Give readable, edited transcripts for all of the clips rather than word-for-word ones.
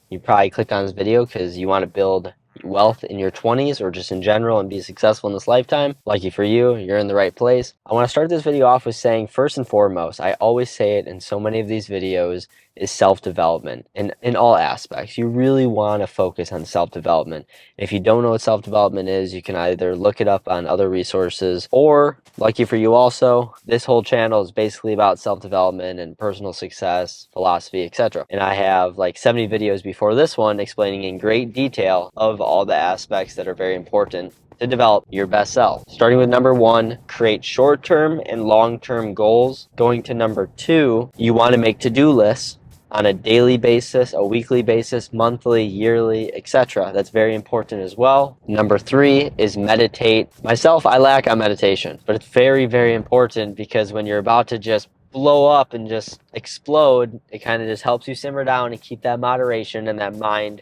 You probably clicked on this video because you want to build wealth in your 20s or just in general and be successful in this lifetime. Lucky for you, you're in the right place. I want to start this video off with saying, first and foremost, I always say it in so many of these videos, is self-development in all aspects. You really want to focus on self-development. If you don't know what self-development is, you can either look it up on other resources, or lucky for you also, this whole channel is basically about self-development and personal success, philosophy, etc. And I have like 70 videos before this one explaining in great detail of all the aspects that are very important to develop your best self. Starting with number 1, create short-term and long-term goals. Going to number 2, you want to make to-do lists on a daily basis, a weekly basis, monthly, yearly, etc. That's very important as well. Number 3 is meditate. Myself, I lack on meditation, but it's very, very important because when you're about to just blow up and just explode, it kind of just helps you simmer down and keep that moderation and that mind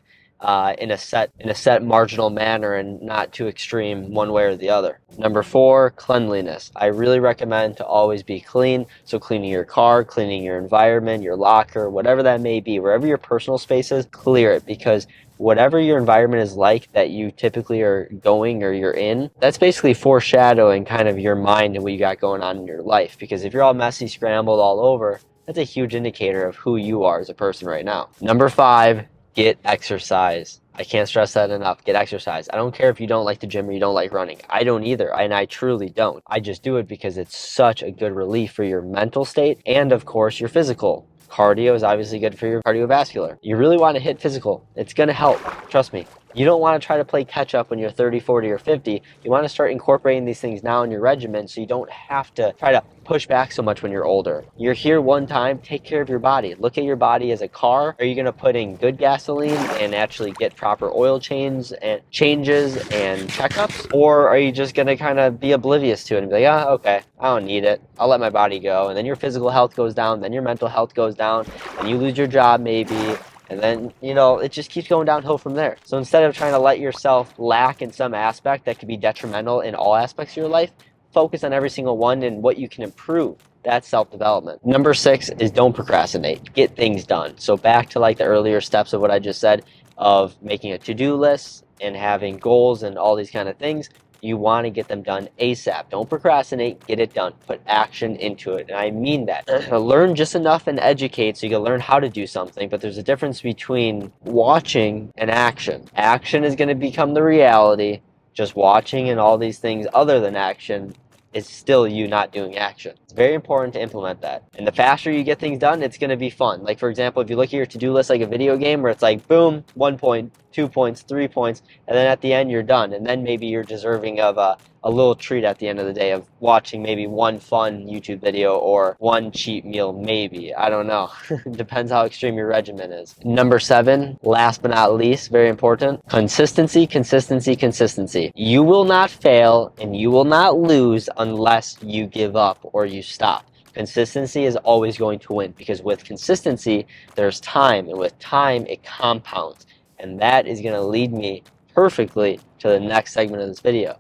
in a set marginal manner and not too extreme one way or the other. Number 4, cleanliness. I really recommend to always be clean. So cleaning your car, cleaning your environment, your locker, whatever that may be, wherever your personal space is, clear it, because whatever your environment is like that you typically are going or you're in, that's basically foreshadowing kind of your mind and what you got going on in your life. Because if you're all messy, scrambled all over, that's a huge indicator of who you are as a person right now. Number 5, get exercise. I can't stress that enough. Get exercise. I don't care if you don't like the gym or you don't like running. I don't either, and I truly don't. I just do it because it's such a good relief for your mental state and, of course, your physical. Cardio is obviously good for your cardiovascular. You really want to hit physical. It's going to help. Trust me. You don't want to try to play catch up when you're 30, 40, or 50. You want to start incorporating these things now in your regimen so you don't have to try to push back so much when you're older. You're here one time, take care of your body. Look at your body as a car. Are you going to put in good gasoline and actually get proper oil changes and checkups? Or are you just going to kind of be oblivious to it and be like, oh, okay, I don't need it. I'll let my body go. And then your physical health goes down, then your mental health goes down, and you lose your job maybe. And then, it just keeps going downhill from there. So instead of trying to let yourself lack in some aspect that could be detrimental in all aspects of your life, focus on every single one and what you can improve. That's self-development. Number 6 is don't procrastinate. Get things done. So back to like the earlier steps of what I just said of making a to-do list and having goals and all these kind of things. You want to get them done ASAP. Don't procrastinate, get it done. Put action into it. And I mean that. Learn just enough and educate so you can learn how to do something, but there's a difference between watching and action. Action is going to become the reality. Just watching and all these things other than action is still you not doing action. It's very important to implement that. And the faster you get things done, it's going to be fun. Like, for example, if you look at your to-do list like a video game where it's like, boom, 1 point, 2 points, 3 points, and then at the end you're done. And then maybe you're deserving of a little treat at the end of the day of watching maybe one fun YouTube video or one cheat meal, maybe. I don't know. Depends how extreme your regimen is. Number 7, last but not least, very important, consistency, consistency, consistency. You will not fail and you will not lose unless you give up or you stop. Consistency is always going to win because with consistency, there's time, and with time, it compounds. And that is going to lead me perfectly to the next segment of this video.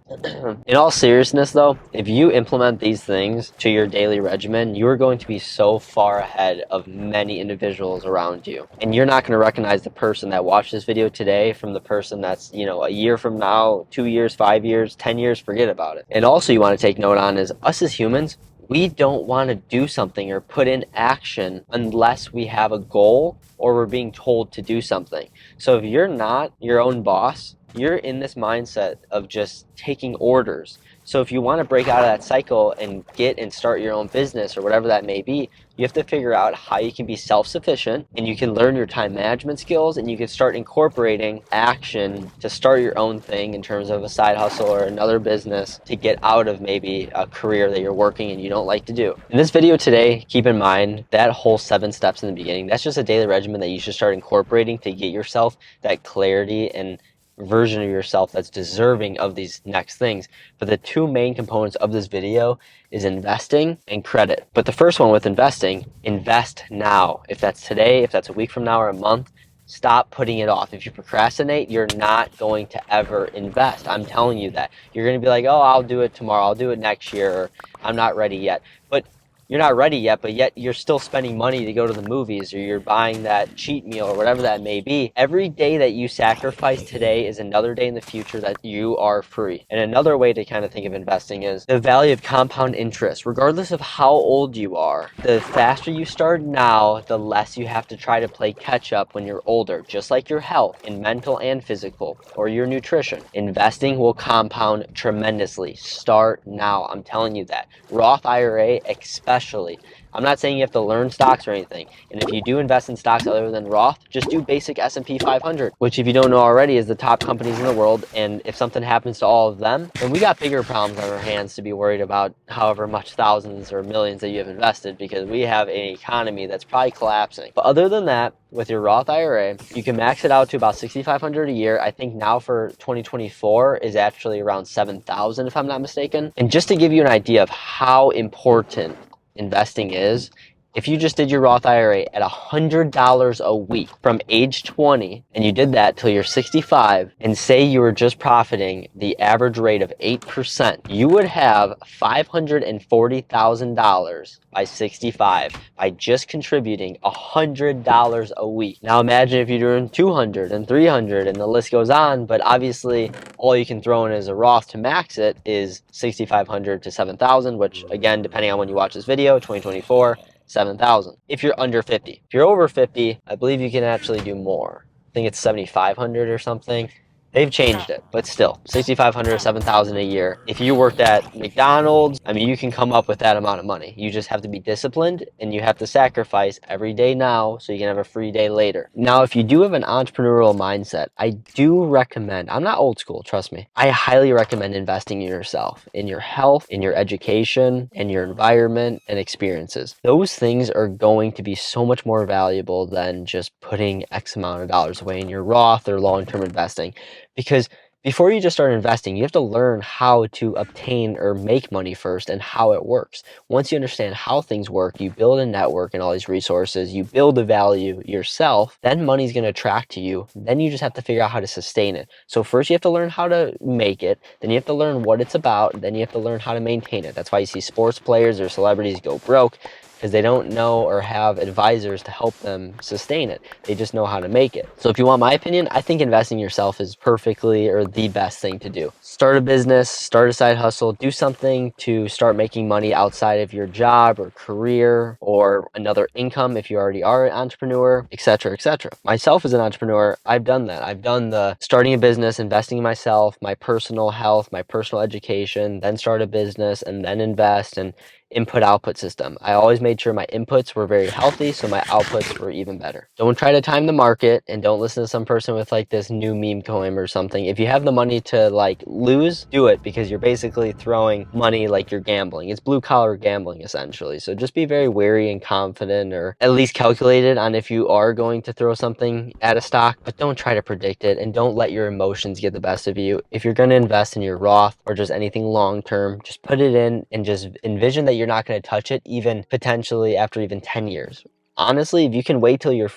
In all seriousness though, if you implement these things to your daily regimen, you are going to be so far ahead of many individuals around you. And you're not going to recognize the person that watched this video today from the person that's, a year from now, 2 years, 5 years, 10 years, forget about it. And also you want to take note on is us as humans, we don't want to do something or put in action unless we have a goal or we're being told to do something. So if you're not your own boss, you're in this mindset of just taking orders. So if you want to break out of that cycle and get and start your own business or whatever that may be, you have to figure out how you can be self-sufficient and you can learn your time management skills and you can start incorporating action to start your own thing in terms of a side hustle or another business to get out of maybe a career that you're working and you don't like to do. In this video today, keep in mind that whole 7 steps in the beginning, that's just a daily regimen that you should start incorporating to get yourself that clarity and version of yourself that's deserving of these next things. But the 2 main components of this video is investing and credit. But the first one with investing, invest now. If that's today, if that's a week from now or a month, stop putting it off. If you procrastinate, you're not going to ever invest. I'm telling you that. You're going to be like, oh, I'll do it tomorrow. I'll do it next year. Or, I'm not ready yet. But you're not ready yet, but yet you're still spending money to go to the movies, or you're buying that cheat meal or whatever that may be. Every day that you sacrifice today is another day in the future that you are free. And another way to kind of think of investing is the value of compound interest. Regardless of how old you are, the faster you start now, the less you have to try to play catch up when you're older, just like your health in mental and physical, or your nutrition. Investing will compound tremendously. Start now. I'm telling you that. Roth IRA especially. I'm not saying you have to learn stocks or anything. And if you do invest in stocks other than Roth, just do basic S&P 500, which if you don't know already is the top companies in the world. And if something happens to all of them, then we got bigger problems on our hands to be worried about however much thousands or millions that you have invested, because we have an economy that's probably collapsing. But other than that, with your Roth IRA, you can max it out to about $6,500 a year. I think now for 2024 is actually around $7,000 if I'm not mistaken. And just to give you an idea of how important investing is, if you just did your Roth IRA at $100 a week from age 20, and you did that till you're 65, and say you were just profiting the average rate of 8%, you would have $540,000 by 65 by just contributing $100 a week. Now imagine if you're doing 200 and 300 and the list goes on, but obviously all you can throw in as a Roth to max it is 6,500 to 7,000, which again, depending on when you watch this video, 2024, 7,000. If you're under 50. If you're over 50, I believe you can actually do more. I think it's 7,500 or something. They've changed it, but still, 6,500, 7,000 a year. If you worked at McDonald's, I mean, you can come up with that amount of money. You just have to be disciplined, and you have to sacrifice every day now so you can have a free day later. Now, if you do have an entrepreneurial mindset, I do recommend, I'm not old school, trust me. I highly recommend investing in yourself, in your health, in your education, in your environment, and experiences. Those things are going to be so much more valuable than just putting X amount of dollars away in your Roth or long-term investing. Because before you just start investing, you have to learn how to obtain or make money first and how it works. Once you understand how things work, you build a network and all these resources, you build the value yourself, then money's going to attract to you. Then you just have to figure out how to sustain it. So first you have to learn how to make it, then you have to learn what it's about, then you have to learn how to maintain it. That's why you see sports players or celebrities go broke, because they don't know or have advisors to help them sustain it. They just know how to make it. So if you want my opinion, I think investing in yourself is perfectly or the best thing to do. Start a business, start a side hustle, do something to start making money outside of your job or career or another income if you already are an entrepreneur, etc., etc. Myself as an entrepreneur, I've done that. I've done the starting a business, investing in myself, my personal health, my personal education, then start a business and then invest, and input-output system. I always made sure my inputs were very healthy, so my outputs were even better. Don't try to time the market, and don't listen to some person with like this new meme coin or something. If you have the money to like lose, do it, because you're basically throwing money like you're gambling. It's blue-collar gambling essentially. So just be very wary and confident, or at least calculated on if you are going to throw something at a stock, but don't try to predict it, and don't let your emotions get the best of you. If you're going to invest in your Roth or just anything long-term, just put it in and just envision that you're not going to touch it even potentially after even 10 years. Honestly, if you can wait till you're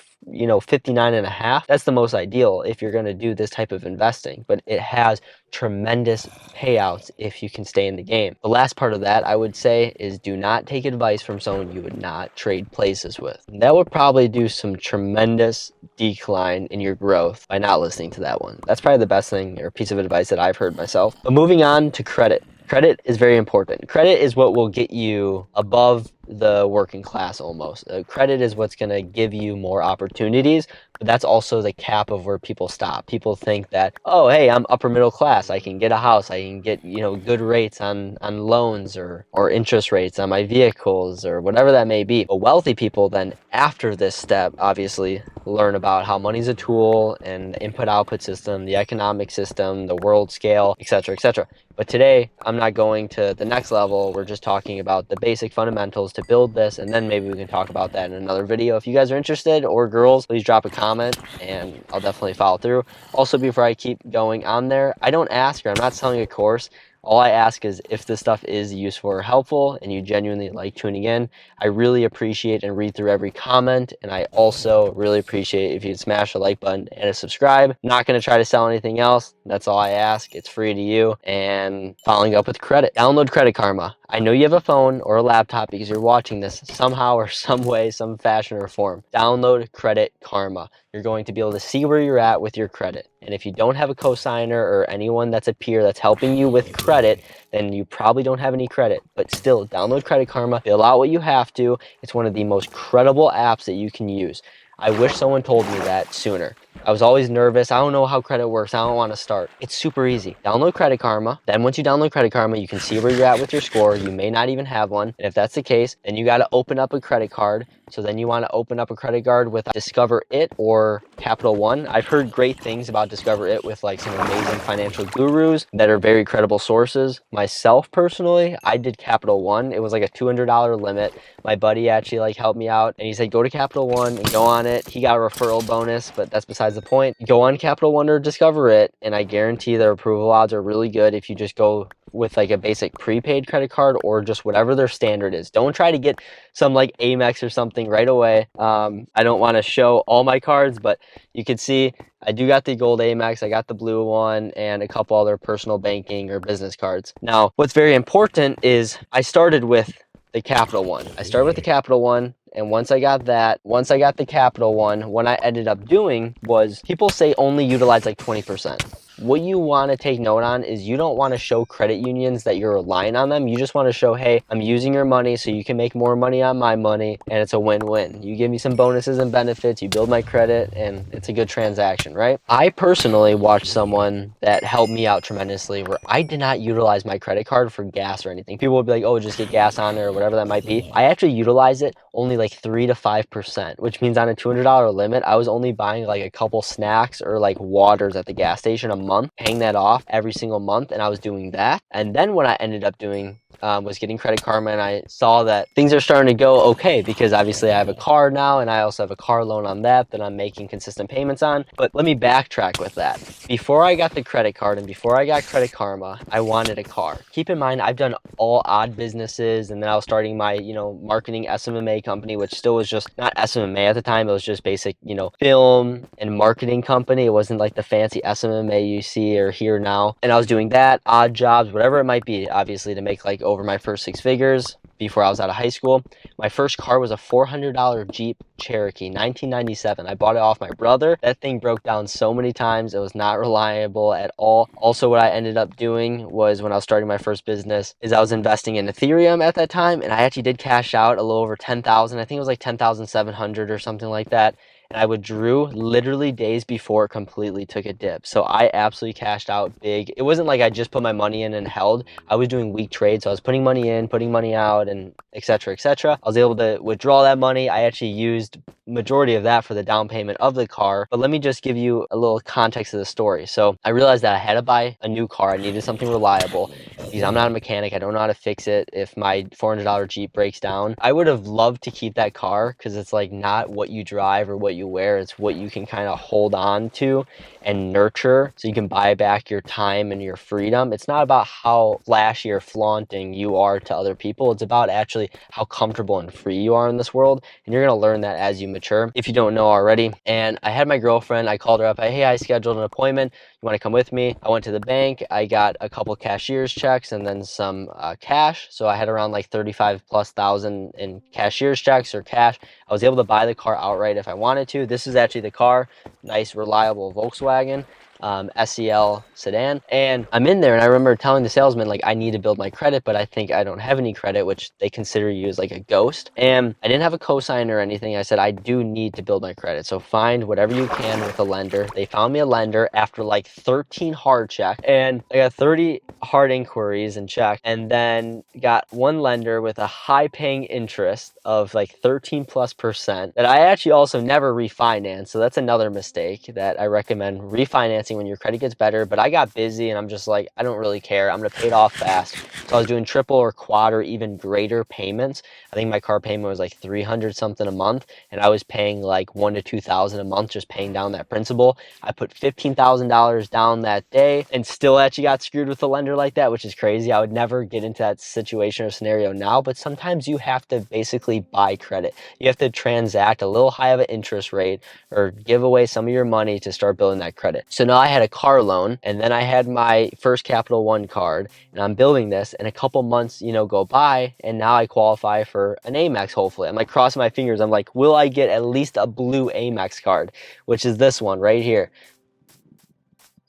59 and a half, that's the most ideal if you're going to do this type of investing. But it has tremendous payouts if you can stay in the game. The last part of that I would say is do not take advice from someone you would not trade places with. That would probably do some tremendous decline in your growth by not listening to that one. That's probably the best thing or piece of advice that I've heard myself. But moving on to credit. Credit is very important. Credit is what will get you above the working class almost. Credit is what's going to give you more opportunities, but that's also the cap of where people stop. People think that, oh, hey, I'm upper middle class. I can get a house. I can get, good rates on loans or interest rates on my vehicles or whatever that may be. But wealthy people then, after this step, obviously learn about how money's a tool and the input-output system, the economic system, the world scale, etc., etc. But today, I'm not going to the next level. We're just talking about the basic fundamentals to build this, and then maybe we can talk about that in another video. If you guys are interested, or girls, please drop a comment, and I'll definitely follow through. Also, before I keep going on there, I don't ask, or I'm not selling a course. All I ask is if this stuff is useful or helpful and you genuinely like tuning in, I really appreciate and read through every comment. And I also really appreciate if you'd smash a like button and a subscribe. Not going to try to sell anything else. That's all I ask. It's free to you. And following up with credit, download Credit Karma. I know you have a phone or a laptop because you're watching this somehow or some way, some fashion or form. Download Credit Karma. You're going to be able to see where you're at with your credit. And if you don't have a cosigner or anyone that's a peer that's helping you with credit, then you probably don't have any credit. But still, download Credit Karma, fill out what you have to. It's one of the most credible apps that you can use. I wish someone told me that sooner. I was always nervous. I don't know how credit works. I don't want to start. It's super easy. Download Credit Karma. Then once you download Credit Karma, you can see where you're at with your score. You may not even have one. And if that's the case, then you got to open up a credit card. So then you want to open up a credit card with Discover It or Capital One. I've heard great things about Discover It with like some amazing financial gurus that are very credible sources. Myself personally, I did Capital One. It was like a $200 limit. My buddy actually like helped me out and he said go to Capital One and go on it. He got a referral bonus, but that's besides the point. Go on Capital One or Discover It, and I guarantee their approval odds are really good if you just go with like a basic prepaid credit card or just whatever their standard is. Don't try to get some like Amex or something right away. I don't want to show all my cards, but you can see I do got the gold Amex, I got the blue one, and a couple other personal banking or business cards. Now, what's very important is I started with the Capital One. I started with the Capital One, and once I got the Capital One, what I ended up doing was people say only utilize like 20%. What you want to take note on is you don't want to show credit unions that you're relying on them. You just want to show, hey, I'm using your money so you can make more money on my money, and it's a win-win. You give me some bonuses and benefits, you build my credit, and it's a good transaction, right? I personally watched someone that helped me out tremendously where I did not utilize my credit card for gas or anything. People would be like, oh, just get gas on it or whatever that might be. I actually utilized it only like 3 to 5%, which means on a $200 limit, I was only buying like a couple snacks or like waters at the gas station a month, paying that off every single month, and I was doing that. And then what I ended up doing was getting Credit Karma, and I saw that things are starting to go okay because obviously I have a car now and I also have a car loan on that I'm making consistent payments on. But let me backtrack with that. Before I got the credit card and before I got Credit Karma, I wanted a car. Keep in mind, I've done all odd businesses, and then I was starting my, marketing SMMA company, which still was just not SMMA at the time. It was just basic, film and marketing company. It wasn't like the fancy SMMA you see or hear now. And I was doing that, odd jobs, whatever it might be, obviously to make like over my first 6 figures before I was out of high school. My first car was a $400 Jeep Cherokee, 1997. I bought it off my brother. That thing broke down so many times. It was not reliable at all. Also, what I ended up doing was when I was starting my first business is I was investing in Ethereum at that time, and I actually did cash out a little over 10,000. I think it was like 10,700 or something like that. And I withdrew literally days before it completely took a dip. So I absolutely cashed out big. It wasn't like I just put my money in and held. I was doing week trades. So I was putting money in, putting money out, and et cetera, et cetera. I was able to withdraw that money. I actually used majority of that for the down payment of the car. But let me just give you a little context of the story. So I realized that I had to buy a new car. I needed something reliable because I'm not a mechanic. I don't know how to fix it if my $400 Jeep breaks down. I would have loved to keep that car because it's like not what you drive or what you wear. It's what you can kind of hold on to and nurture so you can buy back your time and your freedom. It's not about how flashy or flaunting you are to other people. It's about actually how comfortable and free you are in this world. And you're going to learn that as you mature if you don't know already. And I had my girlfriend, I called her up, hey, I scheduled an appointment. You want to come with me? I went to the bank. I got a couple cashier's checks and then some cash. So I had around like 35,000+ in cashier's checks or cash. I was able to buy the car outright if I wanted to. This is actually the car, nice, reliable Volkswagen. SEL sedan, and I'm in there and I remember telling the salesman like I need to build my credit, but I think I don't have any credit, which they consider you as like a ghost, and I didn't have a cosign or anything. I said I do need to build my credit, so find whatever you can with a lender. They found me a lender after like 13 hard checks, and I got 30 hard inquiries and checks, and then got one lender with a high paying interest of like 13+% that I actually also never refinanced. So that's another mistake that I recommend refinancing refinancing when your credit gets better, but I got busy and I'm just like, I don't really care. I'm gonna pay it off fast. So I was doing triple or quad or even greater payments. I think my car payment was like 300 something a month, and I was paying like 1,000 to 2,000 a month just paying down that principal. I put $15,000 down that day and still actually got screwed with a lender like that, which is crazy. I would never get into that situation or scenario now, but sometimes you have to basically buy credit. You have to transact a little high of an interest rate or give away some of your money to start building that credit. So now I had a car loan, and then I had my first Capital One card, and I'm building this, and a couple months, go by, and now I qualify for an Amex, hopefully. I'm like crossing my fingers. I'm like, will I get at least a blue Amex card, which is this one right here.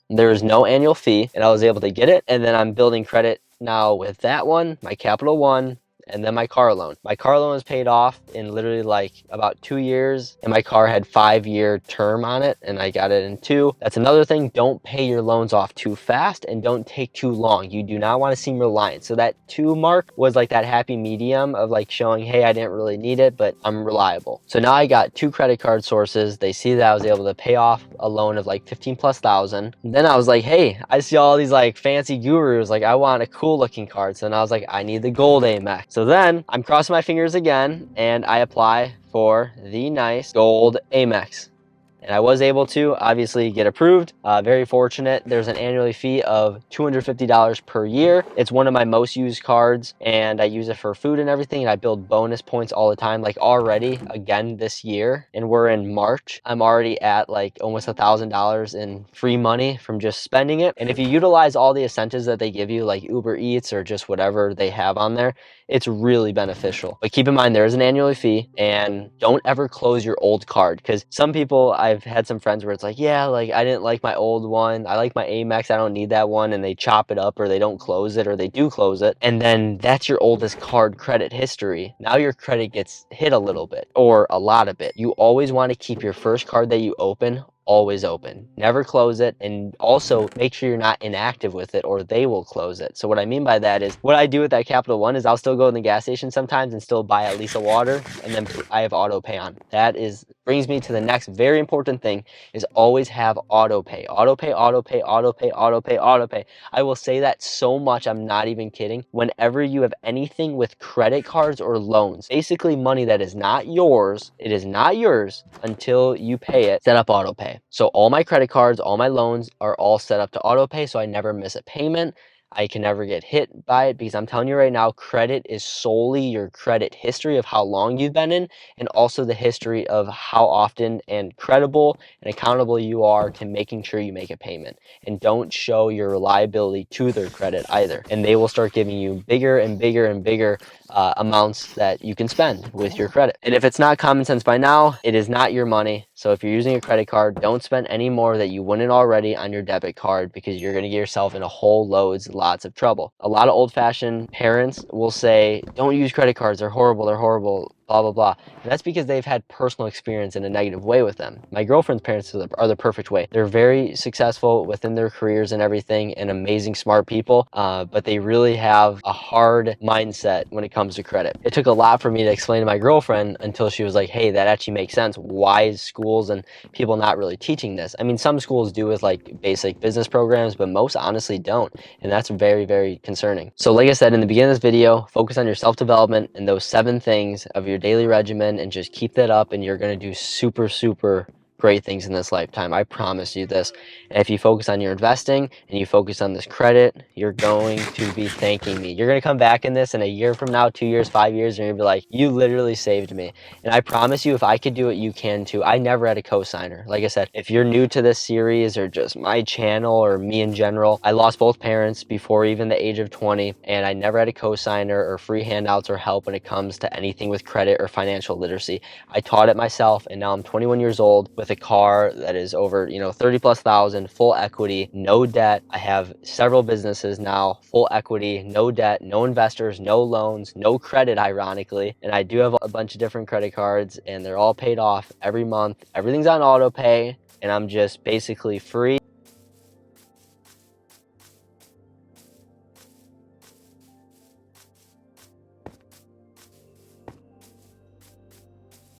There is no annual fee, and I was able to get it, and then I'm building credit now with that one, my Capital One, and then my car loan. My car loan was paid off in literally like about 2 years, and my car had 5-year term on it, and I got it in 2. That's another thing. Don't pay your loans off too fast and don't take too long. You do not want to seem reliant. So that 2 mark was like that happy medium of like showing, hey, I didn't really need it, but I'm reliable. So now I got 2 credit card sources. They see that I was able to pay off a loan of like 15 plus thousand. Then I was like, hey, I see all these like fancy gurus, like I want a cool looking card. So then I was like, I need the gold Amex. So then I'm crossing my fingers again, and I apply for the nice gold Amex. And I was able to obviously get approved. Very fortunate. There's an annual fee of $250 per year. It's one of my most used cards, and I use it for food and everything. And I build bonus points all the time. Like already, again this year, and we're in March, I'm already at like almost $1,000 in free money from just spending it. And if you utilize all the incentives that they give you, like Uber Eats or just whatever they have on there, it's really beneficial. But keep in mind, there is an annual fee, and don't ever close your old card, because some people, I've had some friends where it's like, yeah, like I didn't like my old one. I like my Amex. I don't need that one. And they chop it up, or they don't close it, or they do close it. And then that's your oldest card credit history. Now your credit gets hit a little bit or a lot of it. You always want to keep your first card that you open always open. Never close it, and also make sure you're not inactive with it or they will close it. So what I mean by that is, what I do with that Capital One is I'll still go in the gas station sometimes and still buy at least a water, and then I have auto pay on. That brings me to the next very important thing, is always have auto pay. Auto pay, auto pay, auto pay, auto pay, auto pay. I will say that so much, I'm not even kidding. Whenever you have anything with credit cards or loans, basically money that is not yours, it is not yours until you pay it, set up auto pay. So all my credit cards, all my loans are all set up to auto pay, so I never miss a payment. I can never get hit by it, because I'm telling you right now, credit is solely your credit history of how long you've been in, and also the history of how often and credible and accountable you are to making sure you make a payment. And don't show your reliability to their credit either. And they will start giving you bigger and bigger and bigger amounts that you can spend with your credit. And if it's not common sense by now, it is not your money. So if you're using a credit card, don't spend any more that you wouldn't already on your debit card, because you're going to get yourself in a whole lots of trouble. A lot of old-fashioned parents will say, don't use credit cards, they're horrible, blah, blah, blah. And that's because they've had personal experience in a negative way with them. My girlfriend's parents are the perfect way. They're very successful within their careers and everything, and amazing, smart people, but they really have a hard mindset when it comes to credit. It took a lot for me to explain to my girlfriend until she was like, hey, that actually makes sense. Why is schools and people not really teaching this? I mean, some schools do with like basic business programs, but most honestly don't. And that's very, very concerning. So like I said in the beginning of this video, focus on your self-development and those 7 things of your daily regimen, and just keep that up, and you're going to do super great things in this lifetime. I promise you this. And if you focus on your investing and you focus on this credit, you're going to be thanking me. You're going to come back in this in a year from now, 2 years, 5 years, and you're going to be like, you literally saved me. And I promise you, if I could do it, you can too. I never had a cosigner. Like I said, if you're new to this series or just my channel or me in general, I lost both parents before even the age of 20, and I never had a cosigner or free handouts or help when it comes to anything with credit or financial literacy. I taught it myself, and now I'm 21 years old with a car that is over 30 plus thousand, full equity, no debt. I have several businesses now, full equity, no debt, no investors, no loans, no credit, ironically. And I do have a bunch of different credit cards, and they're all paid off every month. Everything's on auto pay, and I'm just basically free.